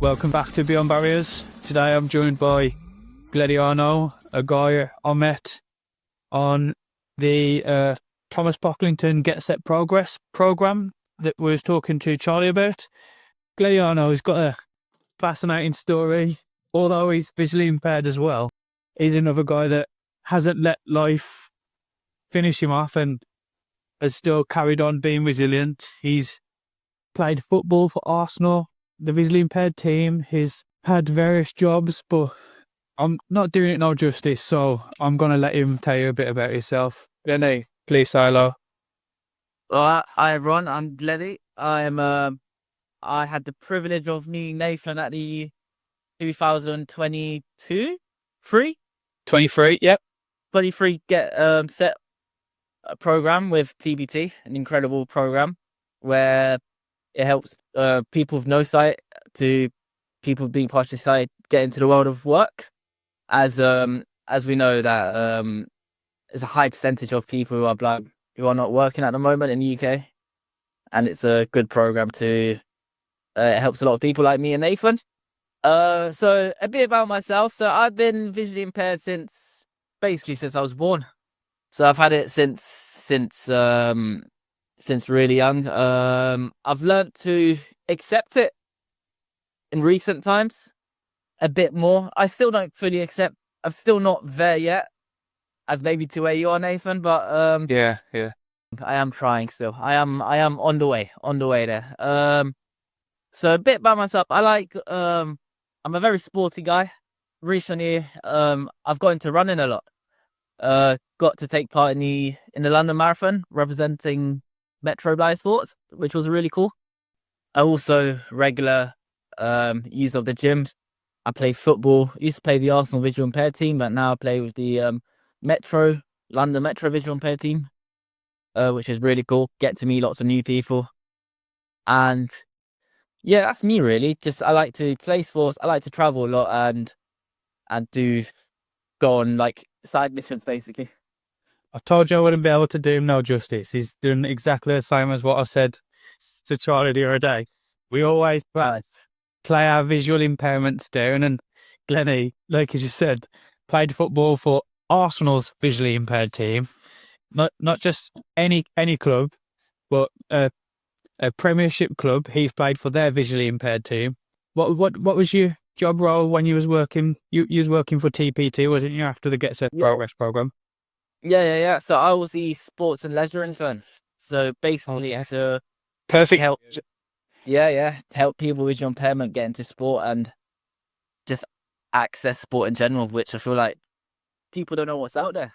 Welcome back to Beyond Barriers. Today I'm joined by Gleni Ndreu, a guy I met on the Thomas Pocklington Get Set Progress program that we was talking to Charlie about. Gleni Ndreu has got a fascinating story. Although he's visually impaired as well, he's another guy that hasn't let life finish him off and has still carried on being resilient. He's played football for Arsenal, the visually impaired team. He's had various jobs, but I'm not doing it no justice, so I'm going to let him tell you a bit about himself. Gleni, please say hello. Hi everyone, I'm Gleni. I had the privilege of meeting Nathan at the 2022, 23, yep. 23 Get Set program with TBT, an incredible program where it helps people with no sight to people being partially sighted get into the world of work. As we know that there's a high percentage of people who are blind who are not working at the moment in the UK, and it's a good program to. It helps a lot of people like me and Nathan. So a bit about myself. So I've been visually impaired since I was born. So I've had it since really young. I've learnt to accept it in recent times a bit more. I still don't fully accept. I'm still not there yet, as maybe to where you are, Nathan. But Yeah. I am trying still. I am on the way there. So a bit about myself. I'm a very sporty guy. Recently, I've got into running a lot. Got to take part in the London Marathon representing Metro Blind Sports, which was really cool. I also regular use of the gym. I play football. Used to play the Arsenal visual impaired team, but now I play with the London Metro visual impaired team, which is really cool. Get to meet lots of new people, and yeah, that's me really. Just I like to play sports. I like to travel a lot and do go on like side missions basically. I told you I wouldn't be able to do him no justice. He's doing exactly the same as what I said to Charlie the other day. We always play our visual impairments down, and Gleni, like as you said, played football for Arsenal's visually impaired team. Not just any club, but a Premiership club. He's played for their visually impaired team. What was your job role when you was working? You was working for TPT, wasn't you? After the Get Set Progress program. Yeah. So I was the sports and leisure intern. So basically, to Perfect. help, to help people with visual impairment get into sport and just access sport in general, which I feel like people don't know what's out there.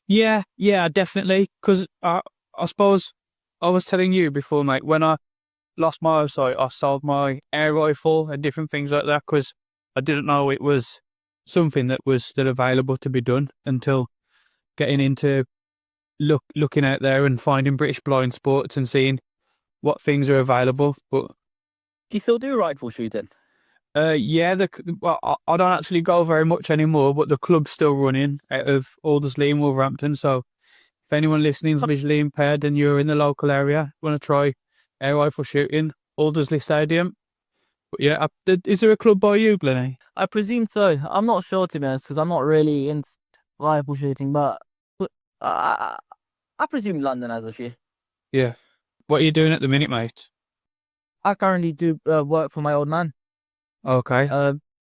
Yeah, definitely. Because I suppose I was telling you before, mate, when I lost my eyesight, I sold my air rifle and different things like that because I didn't know it was something that was still available to be done until getting into looking out there and finding British blind sports and seeing what things are available. But Do you still do rifle shooting? yeah, I don't actually go very much anymore, but the club's still running out of Aldersley and Wolverhampton. So if anyone listening is visually impaired and you're in the local area, want to try air rifle shooting, Aldersley Stadium. But yeah, is there a club by you, Gleni? I presume so. I'm not sure to be honest because I'm not really into rifle shooting, but I presume London has a few. Yeah. What are you doing at the minute, mate? I currently do work for my old man. Okay.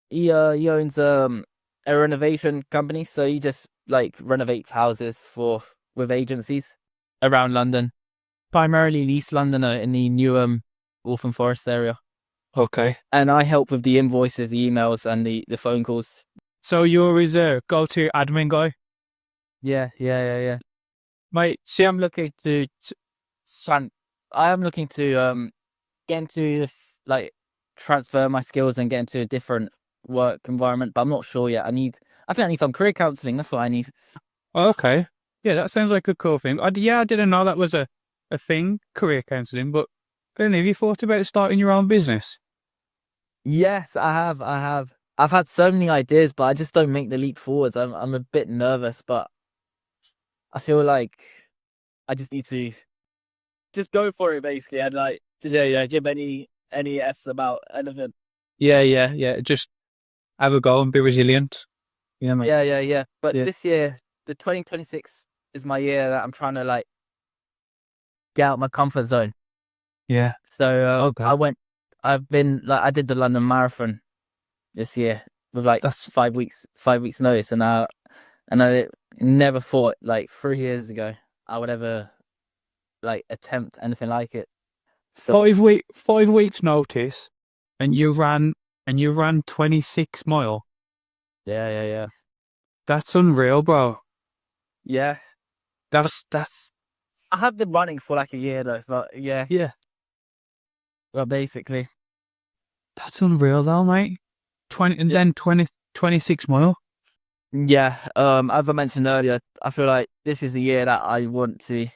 He owns a renovation company, so he just like renovates houses with agencies around London, primarily in East London, in the Newham, Waltham Forest area. Okay. And I help with the invoices, the emails, and the phone calls. So you're his go-to admin guy? Yeah. Mate, see, I'm looking to get into like transfer my skills and get into a different work environment, but I'm not sure yet. I think I need some career counselling. That's what I need. Okay. Yeah, that sounds like a cool thing. I didn't know that was a thing, career counselling, but Gleni, have you thought about starting your own business? Yes, I have. I've had so many ideas, but I just don't make the leap forwards. I'm a bit nervous, but I feel like I just need to just go for it basically, and like just give any F's about anything. Yeah. Just have a go and be resilient. Yeah, mate. Yeah. But Yeah. this year, the 2026 is my year that I'm trying to like get out my comfort zone. Yeah. So Okay. I did the London Marathon this year with like That's 5 weeks notice, and I never thought like 3 years ago I would ever like attempt anything like it. The, 5 weeks notice, and you ran 26 mile. yeah. That's unreal, bro. Yeah, That's I have been running for like a year though, but yeah, yeah. well basically, That's unreal, though, mate. 20 and yeah. then 26 mile. Yeah. As I mentioned earlier, I feel like this is the year that I want to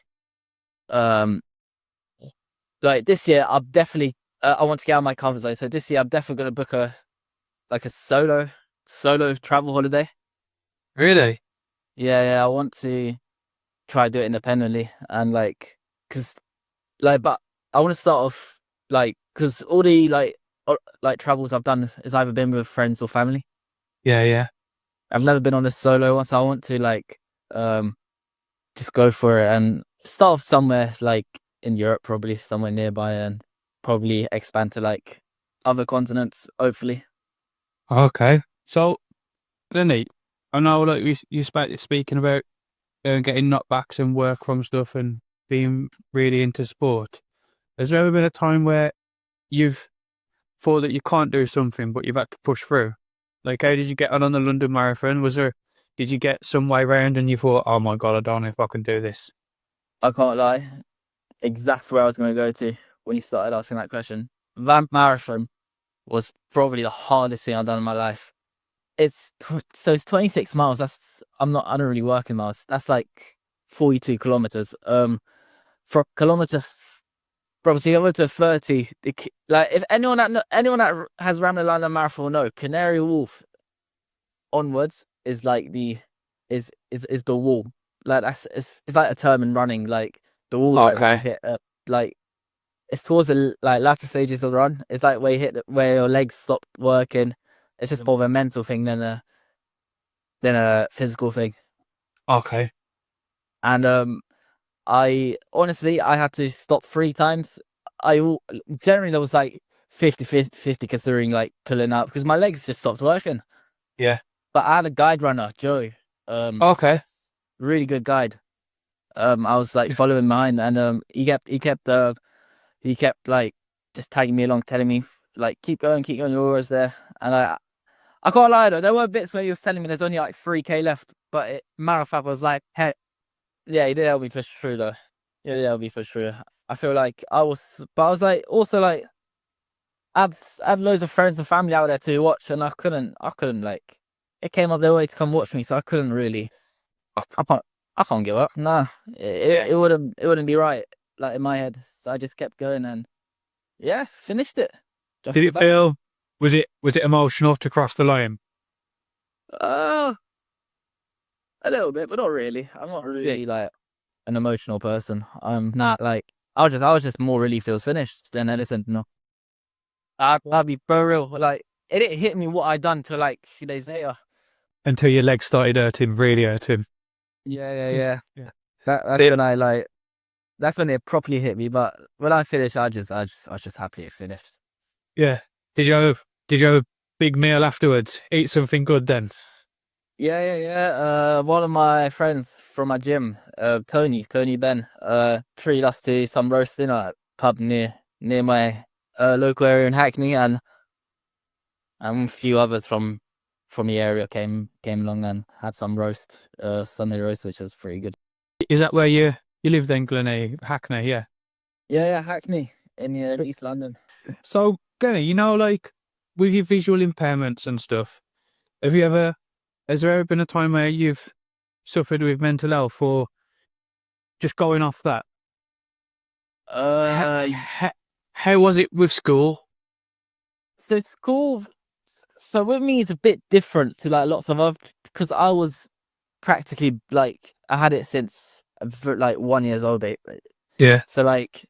um like this year I'm definitely I want to get out of my comfort zone. So this year I'm definitely gonna book a like a solo travel holiday. Really? Yeah, I want to try to do it independently and like because but I want to start off like because all the like travels I've done is either been with friends or family. Yeah. I've never been on a solo one, so I want to like um just go for it and start off somewhere like in Europe, probably somewhere nearby, and probably expand to like other continents, hopefully. Okay. So, Gleni, I know, like, speaking about getting knockbacks and work from stuff and being really into sport. Has there ever been a time where you've thought that you can't do something, but you've had to push through? Like, how did you get on the London Marathon? Did you get some way round and you thought, oh my God, I don't know if I can do this? I can't lie, exactly where I was going to go to when you started asking that question. That marathon was probably the hardest thing I've done in my life. So it's 26 miles. I don't really work in miles. That's like 42 kilometers. For kilometer, probably kilometer 30. Like if anyone that has ran the London Marathon will know, Canary Wharf onwards is like is the wall. Like it's like a term in running. Like the walls like where you Okay. hit like it's towards the like latter stages of the run. It's like where where your legs stop working. It's just more of a mental thing than a physical thing. Okay. And I honestly I had to stop 3 times. Generally there was like 50 considering like pulling up because my legs just stopped working. Yeah. But I had a guide runner, Joe. Um, Okay. really good guide. I was like following behind, and he kept like just tagging me along, telling me like keep going, you're always there. And I can't lie though, there were bits where he was telling me there's only like 3K left, but marathon was like, hey, yeah, he did help me push through though. Yeah, he did help me push through. I feel like but I was like also like I have loads of friends and family out there to watch, and I couldn't like it came up their way to come watch me, so I couldn't really. I can't. I can't give up. Nah, it wouldn't be right. Like in my head, so I just kept going and yeah, finished it. Just Did it about. feel? Was it emotional to cross the line? Uh, a little bit, but not really. I'm not really like an emotional person. I'm not like I was just more relieved it was finished than anything. No, I'd be for real. Like it didn't hit me what I'd done till like a few days later. Until your legs started hurting, really hurting. Yeah. Yeah. That's Did when I like. That's when it properly hit me. But when I finished, I was just happy it finished. Yeah. Did you have a big meal afterwards? Eat something good then. Yeah. One of my friends from my gym, Tony Ben, treated us to some roast dinner at a pub near my local area in Hackney, and a few others from the area came along and had some roast, Sunday roast, which was pretty good. Is that where you live then, Gleni? Hackney, yeah. Yeah, Hackney in East London. So, Gleni, like with your visual impairments and stuff, has there ever been a time where you've suffered with mental health or just going off that? Uh, How was it with school? so school. So with me, it's a bit different to like lots of other because I was practically like I had it since like 1 year old, babe. Yeah. So like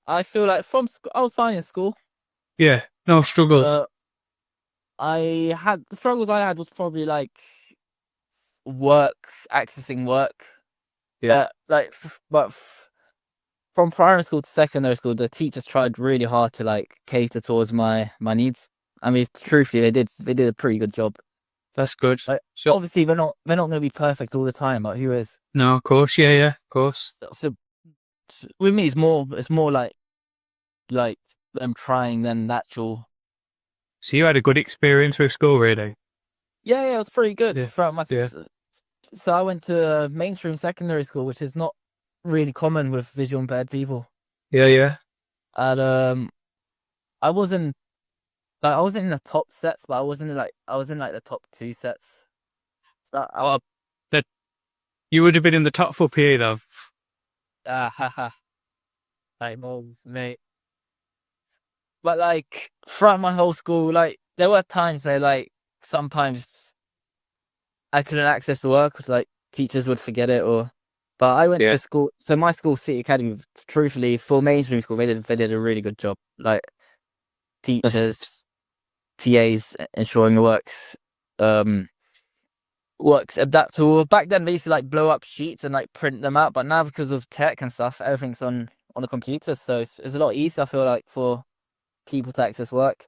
I feel like I was fine in school. Yeah, no struggles. Uh, I had the struggles I had was probably like work, accessing work. Yeah, From primary school to secondary school, the teachers tried really hard to like cater towards my needs. I mean, truthfully, they did a pretty good job. that's good. Like, So, obviously, they're not going to be perfect all the time, but who is? no, of course, yeah, of course. So with me, it's more like them trying than natural. So you had a good experience with school, really? Yeah, it was pretty good Yeah, throughout my. yeah, So I went to mainstream secondary school, which is not really common with visual impaired people. yeah. And I wasn't I wasn't in the top sets, but I was in like the top two sets. So Well, that you would have been in the top for PE though. haha, like moles, mate. But like throughout my whole school, like there were times where like sometimes I couldn't access the work because like teachers would forget it or. But I went Yeah, to school, so my school, City Academy, truthfully, for mainstream school, they did a really good job. Like that's teachers, TAs, ensuring the works adaptable. Back then, they used to like blow up sheets and like print them out, but now because of tech and stuff, everything's on a computer, so it's a lot easier. I feel like for people to access work.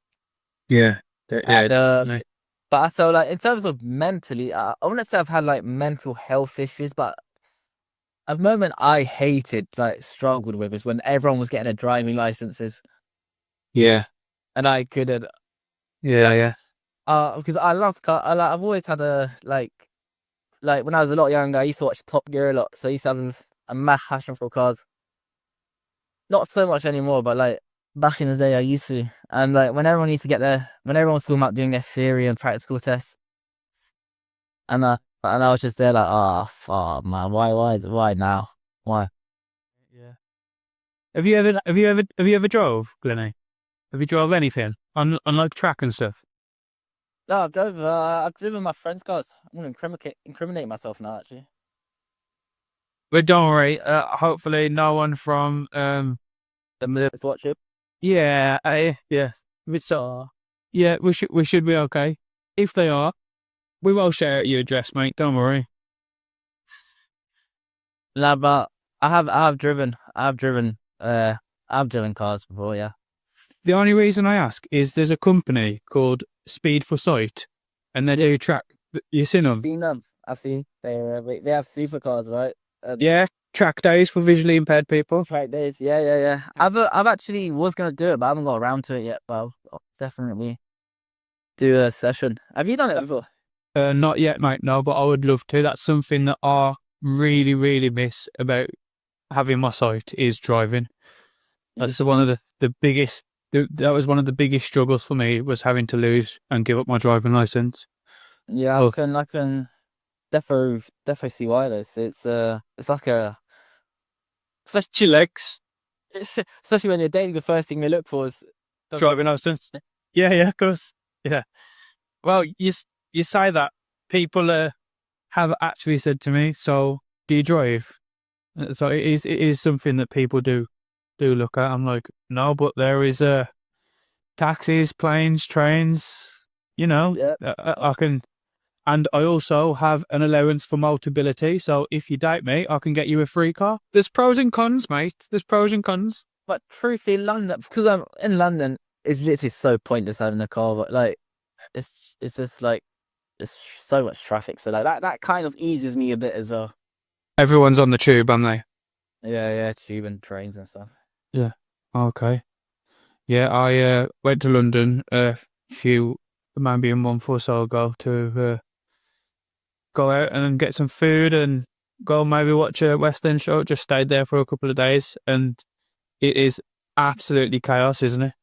yeah, And definitely. but so like in terms of mentally, I wouldn't say I've had like mental health issues, but a moment I hated, like struggled with, is when everyone was getting their driving licenses Yeah, and I couldn't. yeah. Because I love car. I've always had like when I was a lot younger, I used to watch Top Gear a lot, so I used to have a mad passion for cars. Not so much anymore, but like back in the day, I used to. And like when everyone was talking about doing their theory and practical tests, and I was just there like, oh fuck, man, why now? Why? Yeah. Have you ever drove, Glenny? Have you drove anything on like track and stuff? No, I've driven my friend's cars. I'm gonna incriminate myself now, actually. But don't worry. Hopefully, no one from Let's watch it. yeah, yes, we saw. Yeah, we should be okay. If they are, we will share your address, mate. Don't worry. No, but I've driven cars before, yeah. The only reason I ask is there's a company called Speed for Sight, and they do track. You seen them? Seen them. I've seen they have supercars, right? Yeah, track days for visually impaired people. Track days. Yeah. I've actually was gonna do it, but I haven't got around to it yet. But I'll definitely do a session. Have you done it before? Not yet, mate. No, but I would love to. That's something that I really, really miss about having my sight is driving. That's one of the biggest. That was one of the biggest struggles for me was having to lose and give up my driving license. Yeah, Oh, I can definitely see why this. It's like a especially legs especially when you're dating, the first thing they look for is driving license. Yeah, of course. Yeah. Well, you say that people have actually said to me. So, do you drive? So it is something that people do look at. I'm like, no, but there is taxis, planes, trains. You know, yeah. I can, and I also have an allowance for multibility. So if you date me, I can get you a free car. There's pros and cons, mate. There's pros and cons. But truthfully, London, because I'm in London, it's literally so pointless having a car. But like, it's just like there's so much traffic. So like that kind of eases me a bit as well. Everyone's on the tube, aren't they? Yeah, tube and trains and stuff. Yeah. Okay. Yeah, I went to London a few, maybe a month or so ago to go out and get some food and go maybe watch a West End show. Just stayed there for a couple of days, and it is absolutely chaos, isn't it?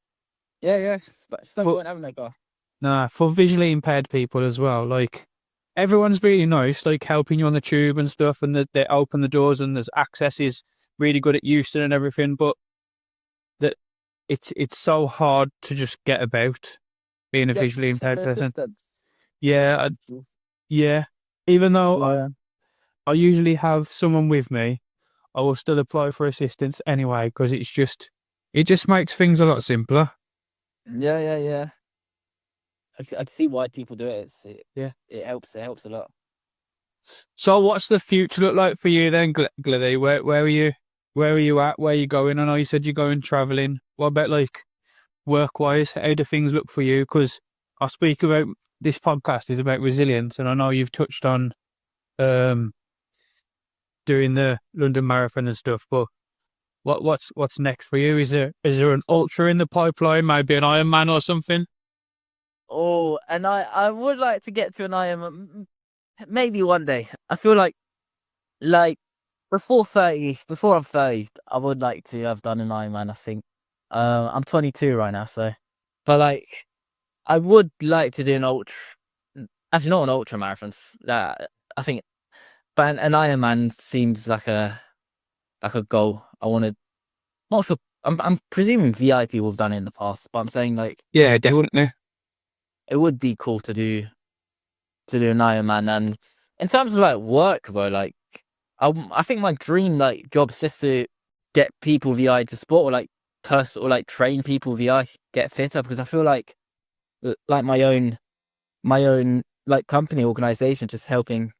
Yeah. But it's no For point having a car. nah, for visually impaired people as well. Like everyone's really nice, like helping you on the tube and stuff, and they open the doors and there's access is really good at Euston and everything, but that it's so hard to just get about being a Get visually impaired temporary person. assistance. Yeah, yeah. Even though Yeah. I usually have someone with me, I will still apply for assistance anyway because it's just It just makes things a lot simpler. Yeah. I can see why people do it. Yeah. It helps. It helps a lot. So what's the future look like for you then, Glithy? Where are you? Where are you at? Where are you going? I know you said you're going traveling. What about like work-wise? How do things look for you? Because I speak about this podcast is about resilience, and I know you've touched on um doing the London Marathon and stuff. But what's next for you? Is there an ultra in the pipeline? Maybe an Ironman or something? Oh, and I would like to get to an Ironman maybe one day. I feel like before I'm 30, I would like to have done an Ironman. I think. I'm 22 right now, so but like I would like to do an ultra. Actually, not an ultra marathon. That I think, but an Ironman seems like a goal. I want to. Not sure. I'm presuming VI people have done it in the past, but I'm saying like Yeah, definitely. it would be cool to do an Ironman. And in terms of like work, though, like I think my dream like job is just to get people VI to sport or like or like train people VI get fitter because I feel like my own like company organization just helping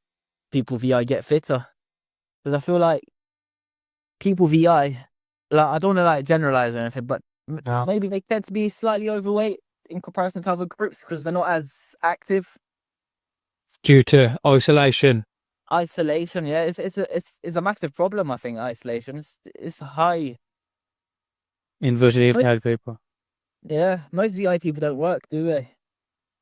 people VI get fitter because I feel like people VI like I don't want to like generalize or anything, but Yeah. maybe they tend to be slightly overweight in comparison to other groups because they're not as active. Due to isolation Isolation, yeah, it's a massive problem. I think isolation is high. in visually Most, impaired people. yeah, most VI people don't work, do they?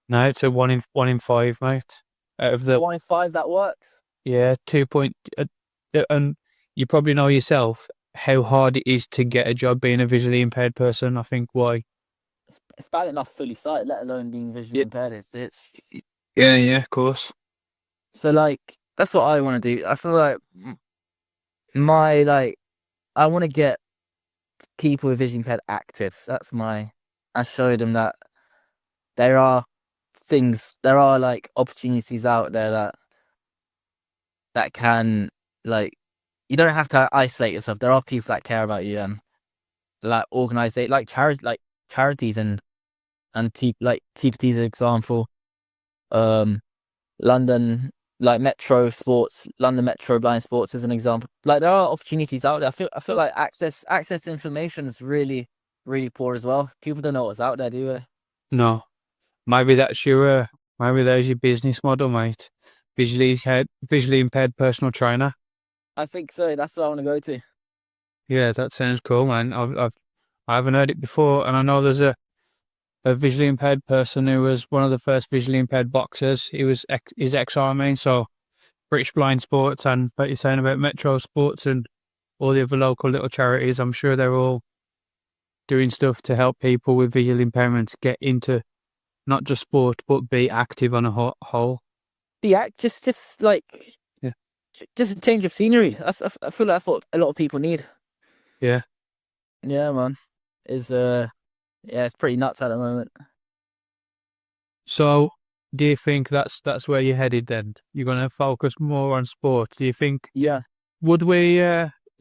No, it's a one in five, mate. Out of the 1 in 5 that works. yeah 2 point, and you probably know yourself how hard it is to get a job being a visually impaired person. I think why. It's bad enough fully sighted, let alone being visually Yeah, impaired. It's yeah, of course. so like that's what I want to do. I feel like my like I want to get people with vision impaired active. That's my. I show them that there are there are like opportunities out there that can like you don't have to isolate yourself. There are people that care about you and like organize it, like charities and like TPT's an example. Um, London like Metro Sports, London Metro Blind Sports is an example. Like there are opportunities out there. I feel like access to information is really poor as well. People don't know what's out there, do they? No, maybe maybe there's your business model, mate. Visually impaired personal trainer. I think so. That's what I want to go to. Yeah, that sounds cool, man. I haven't heard it before, and I know there's a visually impaired person who was one of the first visually impaired boxers. He's ex-army, so British Blind Sports, and but you're saying about Metro Sports and all the other local little charities. I'm sure they're all doing stuff to help people with visual impairments get into not just sport but be active on a whole. Yeah, just like Yeah, just a change of scenery. I feel like that's what a lot of people need. yeah. Yeah, man. Is yeah, it's pretty nuts at the moment. So, do you think that's where you're headed? Then you're going to focus more on sport. Do you think Yeah. would we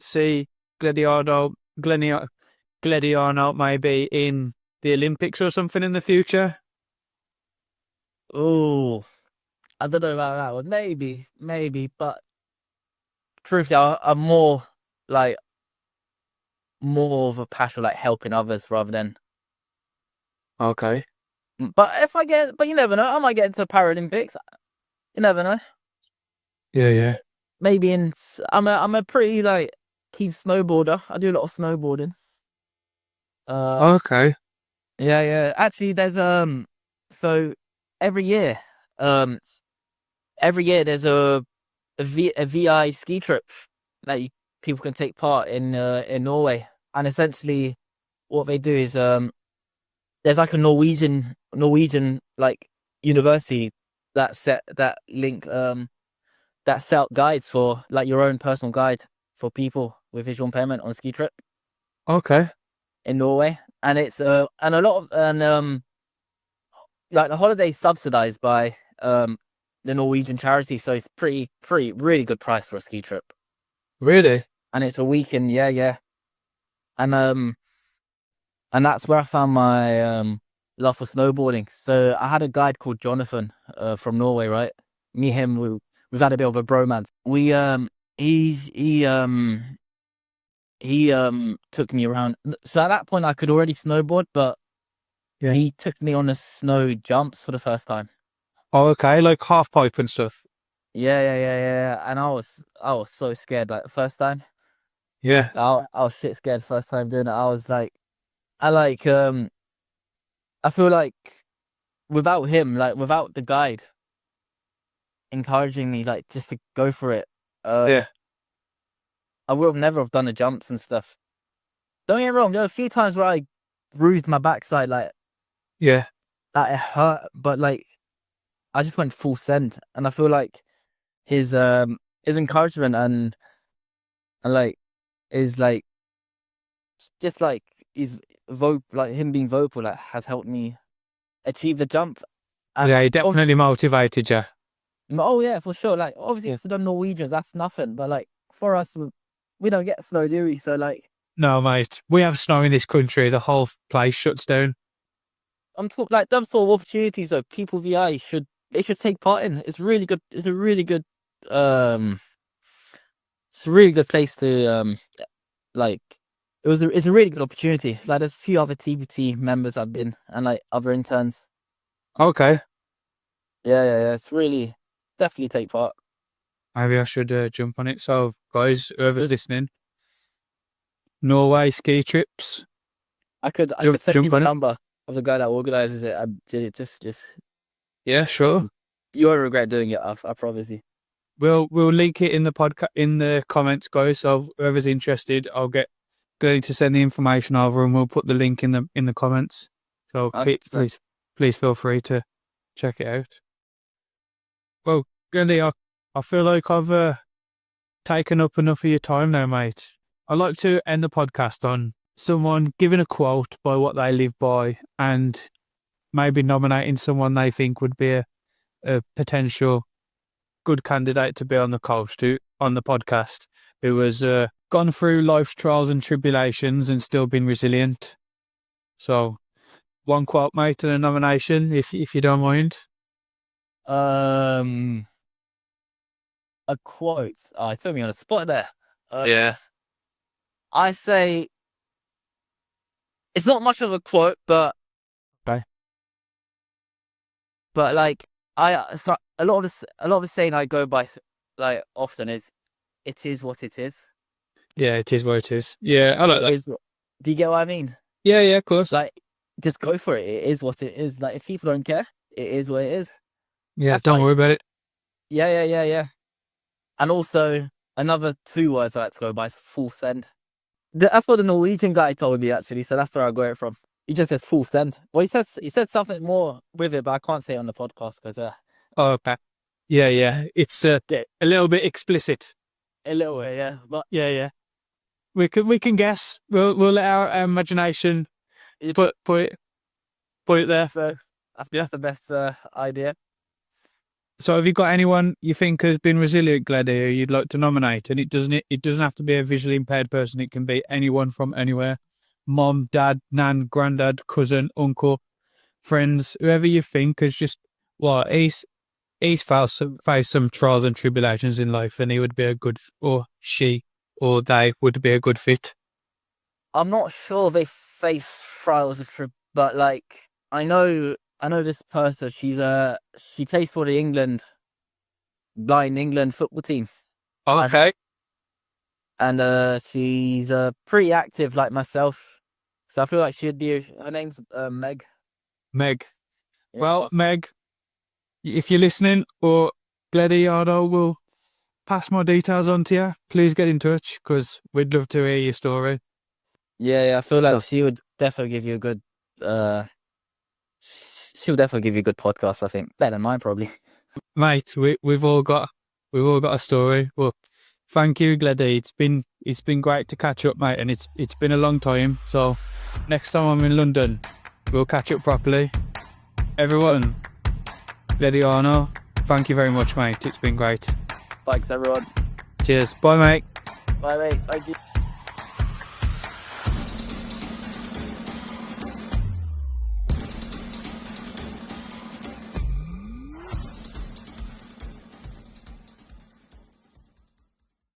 see Gladiardo, Gleni, Gladiano maybe in the Olympics or something in the future? Oh, I don't know about that one. Maybe, but truthfully, I'm like more of a passion like helping others rather than. Okay. But but you never know. I might get into the Paralympics. You never know. Yeah, yeah. Maybe I'm a pretty like keen snowboarder. I do a lot of snowboarding. Uh, Okay. yeah. Actually, there's so every year, um, every year there's a VI ski trip that people can take part in Norway, and essentially what they do is there's like a Norwegian like university that link that set up guides for like your own personal guide for people with visual impairment on a ski trip Okay. in Norway, and it's and a lot of and like the holiday's subsidized by the Norwegian charity, so it's pretty really good price for a ski trip, Really? and it's a weekend, yeah, and and that's where I found my love for snowboarding. So I had a guide called Jonathan from Norway, right? Me, him, we've had a bit of a bromance. He took me around. So at that point, I could already snowboard, but Yeah. he took me on the snow jumps for the first time. Oh, okay, like half pipe and stuff. Yeah. And I was so scared. Like the first time, Yeah. I was shit scared first time doing it. I was like, I feel like without him, like without the guide encouraging me, like just to go for it, Yeah. I would have never have done the jumps and stuff. Don't get me wrong, there were a few times where I bruised my backside, like Yeah. that it hurt, but like I just went full send, and I feel like his encouragement and like is like just like like him being vocal, like has helped me achieve the jump. And Yeah, he definitely motivated you. oh yeah, for sure. Like obviously for the Norwegians, that's nothing, but like for us, we don't get snow, do we? So like, No, mate, we have snow in this country. The whole place shuts down. I'm talking like them sort of opportunities that people VI should take part in. It's really good. It's a really good it's a really good place to like it's a really good opportunity. Like there's a few other TBT members I've been and like other interns. Okay, Yeah. It's really definitely take part. maybe I should jump on it. So, guys, whoever's listening, Norway ski trips. I could send you the number of the guy that organizes it. I did it just Yeah, sure. you won't regret doing it. I promise you. We'll link it in the podcast in the comments, guys. So whoever's interested, I'll get Gleni to send the information over, and we'll put the link in the comments. So please feel free to check it out. Well, Gleni, I feel like I've taken up enough of your time now, mate. I'd like to end the podcast on someone giving a quote by what they live by, and maybe nominating someone they think would be a potential good candidate to be on the podcast, who has gone through life's trials and tribulations and still been resilient. So, one quote, mate, and a nomination, if you don't mind. A quote. Oh, it threw me on a spot there. Yeah. I say it's not much of a quote, but Okay. But like so a lot of the saying I go by like often is, "It is what it is." Yeah, it is what it is. Yeah, I like that. Do you get what I mean? Yeah, of course. Like, just go for it. It is what it is. Like, if people don't care, it is what it is. Yeah, don't worry about it. Yeah. And also, another 2 words I like to go by is full send. That's what the Norwegian guy told me, actually, so that's where I got it from. He just says full send. Well, he said something more with it, but I can't say it on the podcast because Oh, okay. Yeah. It's a little bit explicit. a little bit, yeah. But Yeah. We can guess. We'll let our imagination put it there. so I think that's the best idea. So, have you got anyone you think has been resilient, Gleni, who you'd like to nominate? And it doesn't have to be a visually impaired person. It can be anyone from anywhere: mom, dad, nan, granddad, cousin, uncle, friends, whoever you think has just he's faced some trials and tribulations in life, and he would be a good, or she, or they would be a good fit. I'm not sure they face trials of but like I know this person. She plays for the blind England football team. Oh, okay. And she's pretty active like myself. So I feel like she'd be. Her name's Meg. Meg. Yeah. Well, Meg, if you're listening, or Gleni will pass my details on to you. Please get in touch because we'd love to hear your story. Yeah, I feel like she would definitely give you a good. She'll definitely give you a good podcast. I think better than mine probably. Mate, we've all got a story. Well, thank you, Gleni. It's been great to catch up, mate, and it's been a long time. So next time I'm in London, we'll catch up properly. Everyone, Gleni, thank you very much, mate. It's been great. Thanks, everyone. Cheers. Bye, mate. Bye, mate. Thank you.